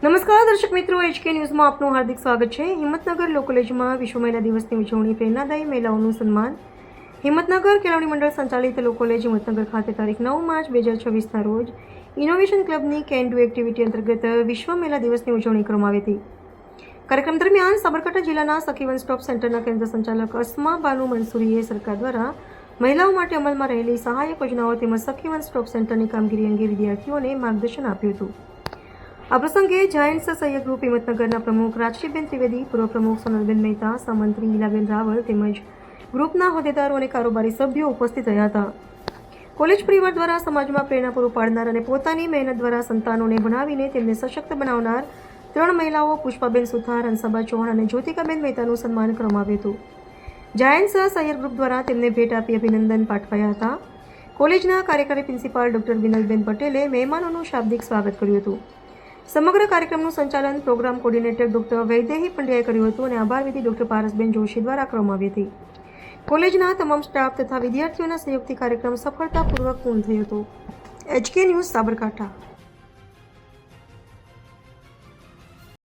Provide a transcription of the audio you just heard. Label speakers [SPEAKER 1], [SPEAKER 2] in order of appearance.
[SPEAKER 1] નમસ્કાર દર્શક મિત્રો, HK ન્યૂઝમાં આપનું હાર્દિક સ્વાગત છે। હિંમતનગર લો કોલેજમાં વિશ્વ મહિલા દિવસની ઉજવણી, પ્રેરણાદાયી મહિલાઓનું સન્માન। હિંમતનગર કેળવણી મંડળ સંચાલિત લો કોલેજ હિંમતનગર ખાતે તારીખ 9 માર્ચ 2026ના રોજ ઇનોવેશન ક્લબની કેન ડુ એક્ટિવિટી અંતર્ગત વિશ્વ મહિલા દિવસની ઉજવણી કરવામાં આવી હતી। કાર્યક્રમ દરમિયાન સાબરકાંઠા જિલ્લાના સખી વન સ્ટોપ સેન્ટરના કેન્દ્ર સંચાલક અસ્મા બાનુ મંસૂરીએ સરકાર દ્વારા મહિલાઓ માટે અમલમાં રહેલી સહાયક યોજનાઓ તેમજ સખી વન સ્ટોપ સેન્ટરની કામગીરી અંગે વિદ્યાર્થીઓને માર્ગદર્શન આપ્યું હતું। આ પ્રસંગે જાયન્ટ્સ સહયોગ ગ્રુપ હિંમતનગરના પ્રમુખ રાજશીબેન ત્રિવેદી, પૂર્વ પ્રમુખ સોનલબેન મહેતા, સહમંત્રી ઈલાબેન રાવલ તેમજ ગ્રુપના હોદ્દેદારો અને કારોબારી સભ્યો ઉપસ્થિત રહ્યા હતા। કોલેજ પરિવાર દ્વારા સમાજમાં પ્રેરણા પૂરું પાડનાર અને પોતાની મહેનત દ્વારા સંતાનોને ભણાવીને તેમને સશક્ત બનાવનાર 3 મહિલાઓ પુષ્પાબેન સુથાર, હંસાબા ચૌહાણ અને જ્યોતિકાબેન મહેતાનું સન્માન કરવામાં આવ્યું હતું। જાયન્ટ્સ સહયોગ ગ્રુપ દ્વારા તેમને ભેટ આપી અભિનંદન પાઠવ્યા હતા। કોલેજના કાર્યકારી પ્રિન્સિપાલ ડોક્ટર વિનલબેન પટેલે મહેમાનોનું શાબ્દિક સ્વાગત કર્યું હતું। સમગ્ર કાર્યક્રમનું સંચાલન પ્રોગ્રામ કોર્ડિનેટર ડોક્ટર વૈદેહી પંડ્યાએ કર્યું હતું અને આભાર વિધિ ડોક્ટર પારસબેન જોશી દ્વારા કરવામાં આવી હતી। કોલેજના તમામ સ્ટાફ તથા વિદ્યાર્થીઓના સહયોગથી કાર્યક્રમ સફળતાપૂર્વક પૂર્ણ થયો હતો। HK news Sabarkantha.